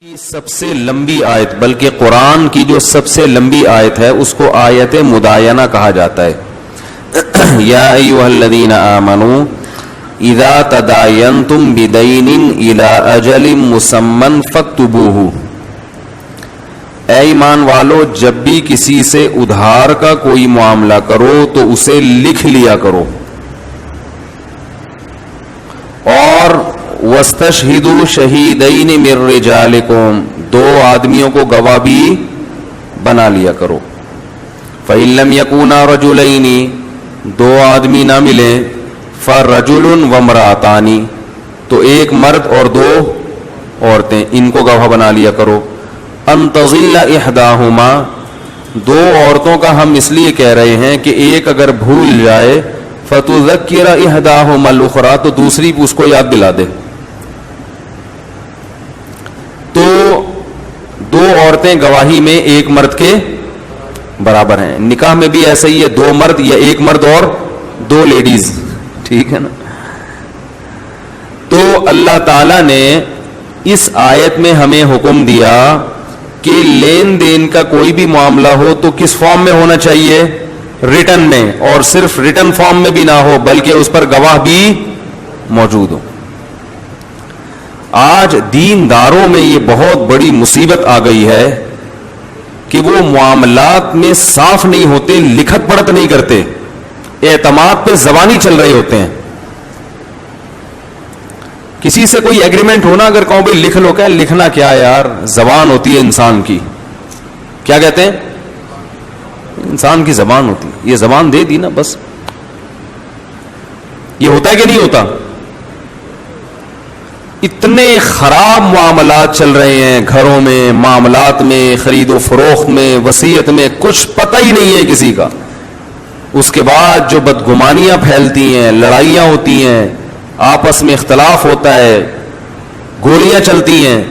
کی سب سے لمبی آیت، بلکہ قرآن کی جو سب سے لمبی آیت ہے اس کو آیت مداینہ کہا جاتا ہے۔ یا ایھا الذین آمنوا اذا تداینتم بدین الی اجل مسمى فاکتبوہ، اے ایمان والو جب بھی کسی سے ادھار کا کوئی معاملہ کرو تو اسے لکھ لیا کرو، اور وَاسْتَشْهِدُوا شَهِيدَيْنِ مِن رِّجَالِكُمْ، دو آدمیوں کو گواہ بھی بنا لیا کرو۔ فَإِن لَّمْ يَكُونَا رَجُلَيْنِ، دو آدمی نہ ملیں، فَرَجُلٌ وَامْرَأَتَانِ، تو ایک مرد اور دو عورتیں، ان کو گواہ بنا لیا کرو۔ أَن تَضِلَّ إِحْدَاهُمَا، دو عورتوں کا ہم اس لیے کہہ رہے ہیں کہ ایک اگر بھول جائے فَتُذَكِّرَ إِحْدَاهُمَا الْأُخْرَىٰ، تو دوسری اس کو یاد دلا دے۔ تو دو عورتیں گواہی میں ایک مرد کے برابر ہیں، نکاح میں بھی ایسا ہی ہے، دو مرد یا ایک مرد اور دو لیڈیز، ٹھیک ہے نا۔ تو اللہ تعالی نے اس آیت میں ہمیں حکم دیا کہ لین دین کا کوئی بھی معاملہ ہو تو کس فارم میں ہونا چاہیے؟ ریٹن میں، اور صرف ریٹن فارم میں بھی نہ ہو بلکہ اس پر گواہ بھی موجود ہو۔ آج دینداروں میں یہ بہت بڑی مصیبت آ گئی ہے کہ وہ معاملات میں صاف نہیں ہوتے، لکھت پڑھت نہیں کرتے، اعتماد پہ زبانی چل رہے ہوتے ہیں۔ کسی سے کوئی ایگریمنٹ ہونا، اگر کہو بھائی لکھ لو، کیا لکھنا کیا یار، زبان ہوتی ہے انسان کی، کیا کہتے ہیں، انسان کی زبان ہوتی ہے، یہ زبان دے دی نا بس۔ یہ ہوتا ہے کہ نہیں ہوتا؟ اتنے خراب معاملات چل رہے ہیں گھروں میں، معاملات میں، خرید و فروخت میں، وصیت میں، کچھ پتہ ہی نہیں ہے کسی کا۔ اس کے بعد جو بدگمانیاں پھیلتی ہیں، لڑائیاں ہوتی ہیں، آپس میں اختلاف ہوتا ہے، گولیاں چلتی ہیں،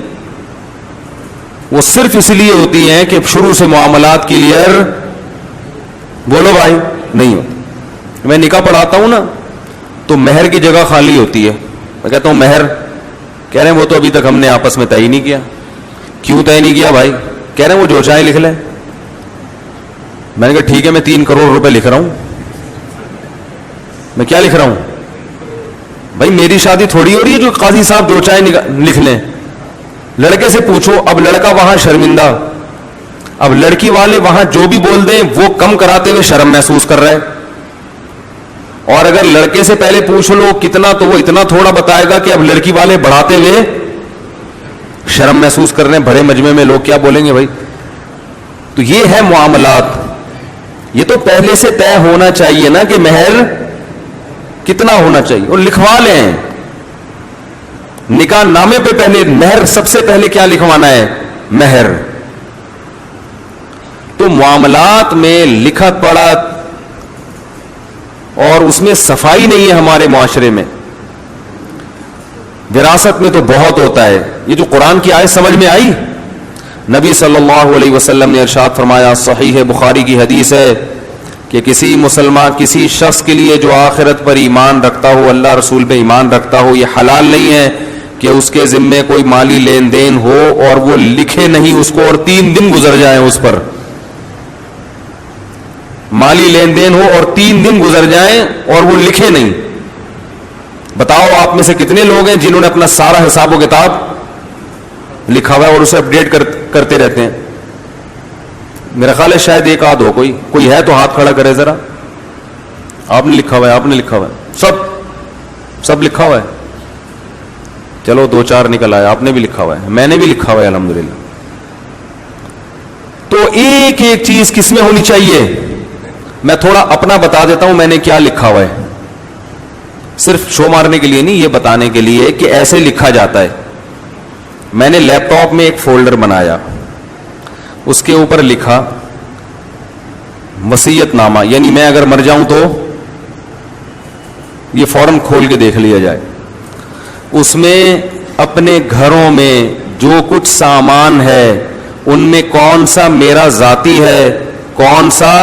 وہ صرف اس لیے ہوتی ہیں کہ شروع سے معاملات کلیئر، بولو بھائی، نہیں ہوتا۔ میں نکاح پڑھاتا ہوں نا تو مہر کی جگہ خالی ہوتی ہے، میں کہتا ہوں مہر، کہہ رہے ہیں وہ تو ابھی تک ہم نے آپس میں طے نہیں کیا۔ کیوں طے نہیں کیا بھائی؟ کہہ رہے ہیں وہ جو چاہے لکھ لیں۔ میں نے کہا ٹھیک ہے، میں 3 کروڑ روپے لکھ رہا ہوں۔ میں کیا لکھ رہا ہوں بھائی؟ میری شادی تھوڑی ہو رہی ہے جو قاضی صاحب جو چاہے لکھ لیں۔ لڑکے سے پوچھو، اب لڑکا وہاں شرمندہ، اب لڑکی والے وہاں جو بھی بول دیں وہ کم کراتے ہوئے شرم محسوس کر رہے، اور اگر لڑکے سے پہلے پوچھ لو کتنا تو وہ اتنا تھوڑا بتائے گا کہ اب لڑکی والے بڑھاتے ہوئے شرم محسوس کر رہے ہیں۔ بڑے مجمع میں لوگ کیا بولیں گے بھائی؟ تو یہ ہے معاملات۔ یہ تو پہلے سے طے ہونا چاہیے نا کہ مہر کتنا ہونا چاہیے، اور لکھوا لیں۔ نکاح نامے پہ پہلے مہر، سب سے پہلے کیا لکھوانا ہے؟ مہر۔ تو معاملات میں لکھت پڑھت اور اس میں صفائی نہیں ہے ہمارے معاشرے میں۔ وراثت میں تو بہت ہوتا ہے۔ یہ جو قرآن کی آیت سمجھ میں آئی، نبی صلی اللہ علیہ وسلم نے ارشاد فرمایا، صحیح بخاری کی حدیث ہے کہ کسی مسلمان، کسی شخص کے لیے جو آخرت پر ایمان رکھتا ہو، اللہ رسول پہ ایمان رکھتا ہو، یہ حلال نہیں ہے کہ اس کے ذمے کوئی مالی لین دین ہو اور وہ لکھے نہیں اس کو، اور 3 دن گزر جائیں اس پر، مالی لین دین ہو اور 3 دن گزر جائیں اور وہ لکھے نہیں۔ بتاؤ آپ میں سے کتنے لوگ ہیں جنہوں نے اپنا سارا حساب و کتاب لکھا ہوا ہے اور اسے اپڈیٹ کرتے رہتے ہیں؟ میرا خیال ہے شاید ایک آدھ ہو، کوئی ہے تو ہاتھ کھڑا کرے ذرا۔ آپ نے لکھا ہوا ہے، آپ نے لکھا ہوا ہے، سب لکھا ہوا ہے۔ چلو 2-4 نکل آئے، آپ نے بھی لکھا ہوا ہے، میں نے بھی لکھا ہوا ہے الحمدللہ۔ تو ایک ایک چیز کس میں ہونی چاہیے؟ میں تھوڑا اپنا بتا دیتا ہوں میں نے کیا لکھا ہوا ہے، صرف شو مارنے کے لیے نہیں، یہ بتانے کے لیے کہ ایسے لکھا جاتا ہے۔ میں نے لیپ ٹاپ میں ایک فولڈر بنایا، اس کے اوپر لکھا وصیت نامہ، یعنی میں اگر مر جاؤں تو یہ فوراً کھول کے دیکھ لیا جائے۔ اس میں اپنے گھروں میں جو کچھ سامان ہے ان میں کون سا میرا ذاتی ہے، کون سا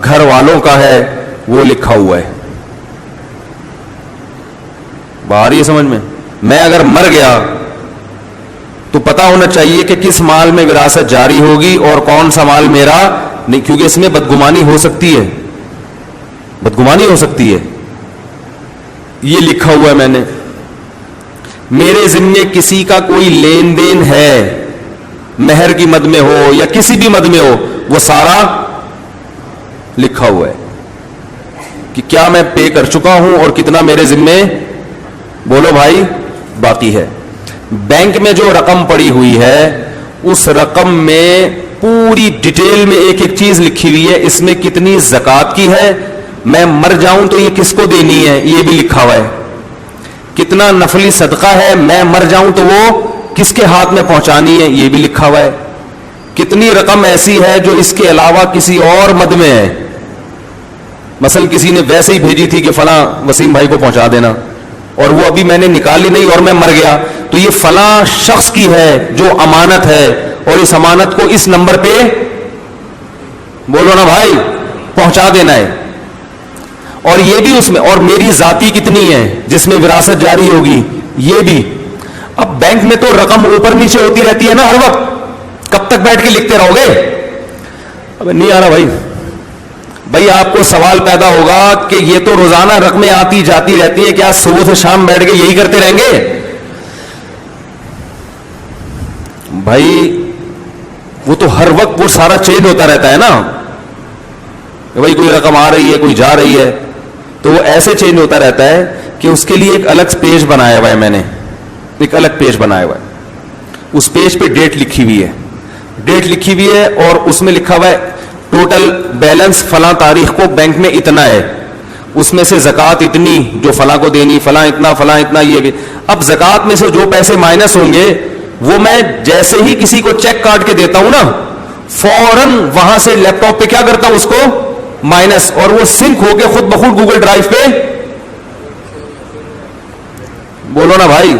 گھر والوں کا ہے، وہ لکھا ہوا ہے۔ باہر یہ سمجھ میں، میں اگر مر گیا تو تو پتا ہونا چاہیے کہ کس مال میں وراثت جاری ہوگی اور کون سا مال میرا نہیں, کیونکہ اس میں بدگمانی ہو سکتی ہے, بدگمانی ہو سکتی ہے. یہ لکھا ہوا ہے میں نے, میرے ذمے کسی کا کوئی لین دین ہے, مہر کی مد میں ہو یا کسی بھی مد میں ہو, وہ سارا لکھا ہوا ہے کہ کیا میں پے کر چکا ہوں اور کتنا میرے ذمے, بولو بھائی, باقی ہے. بینک میں جو رقم پڑی ہوئی ہے اس رقم میں پوری ڈیٹیل میں ایک ایک چیز لکھی ہوئی ہے, اس میں کتنی زکوٰۃ کی ہے, میں مر جاؤں تو یہ کس کو دینی ہے یہ بھی لکھا ہوا ہے, کتنا نفلی صدقہ ہے, میں مر جاؤں تو وہ کس کے ہاتھ میں پہنچانی ہے یہ بھی لکھا ہوا ہے, کتنی رقم ایسی ہے جو اس کے علاوہ کسی اور مد میں ہے, مثلا کسی نے ویسے ہی بھیجی تھی کہ فلاں وسیم بھائی کو پہنچا دینا اور وہ ابھی میں نے نکالی نہیں اور میں مر گیا, تو یہ فلاں شخص کی ہے جو امانت ہے اور اس امانت کو اس نمبر پہ, بولو نا بھائی, پہنچا دینا ہے. اور یہ بھی اس میں, اور میری ذاتی کتنی ہے جس میں وراثت جاری ہوگی یہ بھی. اب بینک میں تو رقم اوپر نیچے ہوتی رہتی ہے نا ہر وقت, کب تک بیٹھ کے لکھتے رہو گے؟ اب نہیں آ رہا بھائی آپ کو سوال پیدا ہوگا کہ یہ تو روزانہ رقمیں آتی جاتی رہتی ہیں, کیا صبح سے شام بیٹھ کے یہی کرتے رہیں گے؟ بھائی وہ تو ہر وقت وہ سارا چینج ہوتا رہتا ہے نا, کہ بھائی کوئی رقم آ رہی ہے کوئی جا رہی ہے, تو وہ ایسے چینج ہوتا رہتا ہے کہ اس کے لیے ایک الگ پیج بنایا ہوا ہے, میں نے ایک الگ پیج بنایا ہوا ہے, اس پیج پہ ڈیٹ لکھی ہوئی ہے, ڈیٹ لکھی ہوئی ہے اور اس میں لکھا ہوا ہے ٹوٹل بیلنس فلاں تاریخ کو بینک میں اتنا ہے, اس میں سے زکوٰۃ اتنی جو فلاں کو دینی, فلاں اتنا یہ بھی. اب زکوٰۃ میں سے جو پیسے مائنس ہوں گے وہ میں جیسے ہی کسی کو چیک کاٹ کے دیتا ہوں نا, فوراً وہاں سے لیپ ٹاپ پہ کیا کرتا ہوں اس کو مائنس, اور وہ سنک ہو کے خود بخود گوگل ڈرائیو پہ, بولو نا بھائی,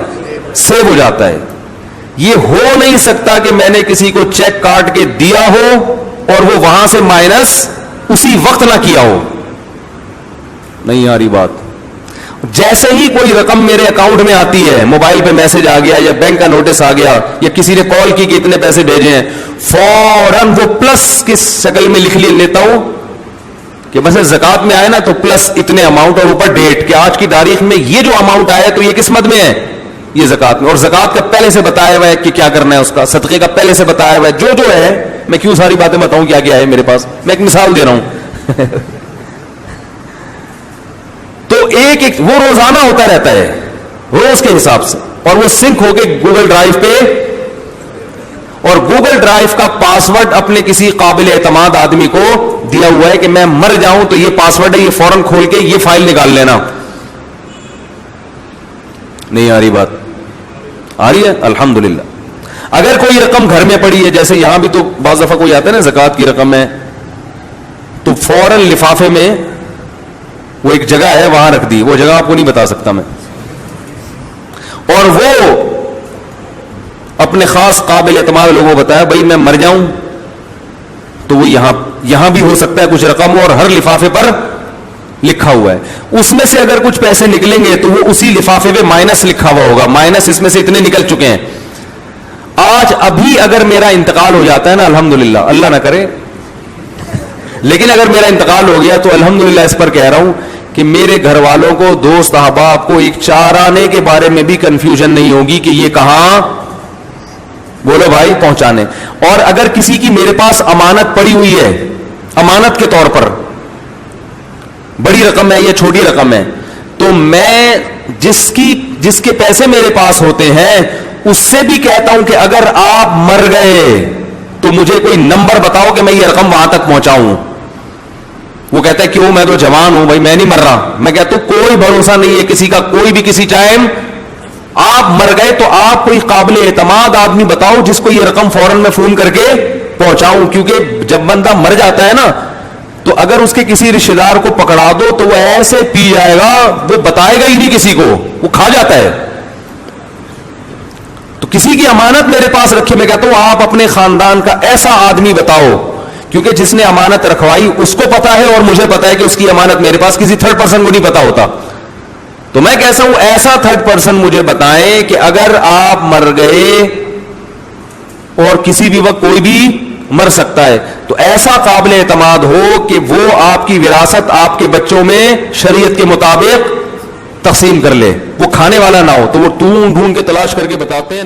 سیو ہو جاتا ہے. یہ ہو نہیں سکتا کہ میں نے کسی کو چیک کاٹ کے دیا ہو اور وہ وہاں سے مائنس اسی وقت نہ کیا ہو. نہیں آ رہی بات؟ جیسے ہی کوئی رقم میرے اکاؤنٹ میں آتی ہے, موبائل پہ میسج آ گیا یا بینک کا نوٹس آ گیا یا کسی نے کال کی کہ اتنے پیسے بھیجے ہیں, فوراً وہ پلس کی شکل میں لکھ لیتا ہوں کہ بس زکوٰۃ میں آئے نا تو پلس اتنے اماؤنٹ اور اوپر ڈیٹ کہ آج کی تاریخ میں یہ جو اماؤنٹ آیا تو یہ کس مد میں ہے, یہ زکوٰۃ میں. اور زکوٰۃ کا پہلے سے بتایا ہوا ہے کہ کیا کرنا ہے, اس کا صدقے کا پہلے سے بتایا ہوا ہے جو ہے. میں کیوں ساری باتیں بتاؤں کیا کیا ہے میرے پاس, میں ایک مثال دے رہا ہوں. تو ایک وہ روزانہ ہوتا رہتا ہے روز کے حساب سے, اور وہ سنک ہو کے گوگل ڈرائیو پہ, اور گوگل ڈرائیو کا پاسورڈ اپنے کسی قابل اعتماد آدمی کو دیا ہوا ہے کہ میں مر جاؤں تو یہ پاسورڈ ہے, یہ فوراً کھول کے یہ فائل نکال لینا. نہیں آ رہی بات؟ آ رہی ہے الحمدللہ. اگر کوئی رقم گھر میں پڑی ہے, جیسے یہاں بھی تو بعض دفعہ کوئی آتا ہے نا زکوٰۃ کی رقم ہے, تو فوراً لفافے میں وہ ایک جگہ ہے وہاں رکھ دی, وہ جگہ آپ کو نہیں بتا سکتا میں, اور وہ اپنے خاص قابل اعتماد لوگوں کو بتایا بھائی میں مر جاؤں تو وہ یہاں بھی ہو سکتا ہے کچھ رقم ہو, اور ہر لفافے پر لکھا ہوا ہے. اس میں سے اگر کچھ پیسے نکلیں گے تو وہ اسی لفافے پہ مائنس لکھا ہوا ہوگا, مائنس اس میں سے اتنے نکل چکے ہیں. آج ابھی اگر میرا انتقال ہو جاتا ہے نا, الحمدللہ, اللہ نہ کرے, لیکن اگر میرا انتقال ہو گیا تو الحمدللہ اس پر کہہ رہا ہوں کہ میرے گھر والوں کو, دوست احباب کو ایک چارانے کے بارے میں بھی کنفیوژن نہیں ہوگی کہ یہ کہاں, بولو بھائی, پہنچانے. اور اگر کسی کی میرے پاس امانت پڑی ہوئی ہے, امانت کے طور پر بڑی رقم ہے یا چھوٹی رقم ہے, تو میں جس کے پیسے میرے پاس ہوتے ہیں اس سے بھی کہتا ہوں کہ اگر آپ مر گئے تو مجھے کوئی نمبر بتاؤ کہ میں یہ رقم وہاں تک پہنچاؤں. وہ کہتا ہے کیوں, میں تو جوان ہوں بھائی, میں نہیں مر رہا. میں کہتا ہوں کوئی بھروسہ نہیں ہے کسی کا, کوئی بھی کسی ٹائم آپ مر گئے تو آپ کوئی قابل اعتماد آدمی بتاؤ جس کو یہ رقم فوراً میں فون کر کے پہنچاؤں. کیونکہ جب بندہ مر جاتا ہے نا تو اگر اس کے کسی رشتے دار کو پکڑا دو تو وہ ایسے پی جائے گا, وہ بتائے گا ہی نہیں کسی کو, وہ کھا جاتا ہے. تو کسی کی امانت میرے پاس رکھے, میں کہتا ہوں آپ اپنے خاندان کا ایسا آدمی بتاؤ, کیونکہ جس نے امانت رکھوائی اس کو پتا ہے اور مجھے پتا ہے کہ اس کی امانت میرے پاس, کسی تھرڈ پرسن کو نہیں پتا ہوتا. تو میں کہتا ہوں ایسا تھرڈ پرسن مجھے بتائیں کہ اگر آپ مر گئے اور کسی بھی وقت کوئی بھی مر سکتا ہے. تو ایسا قابل اعتماد ہو کہ وہ آپ کی وراثت آپ کے بچوں میں شریعت کے مطابق تقسیم کر لے, وہ کھانے والا نہ ہو. تو وہ ڈھونڈ کے تلاش کر کے بتاتے ہیں.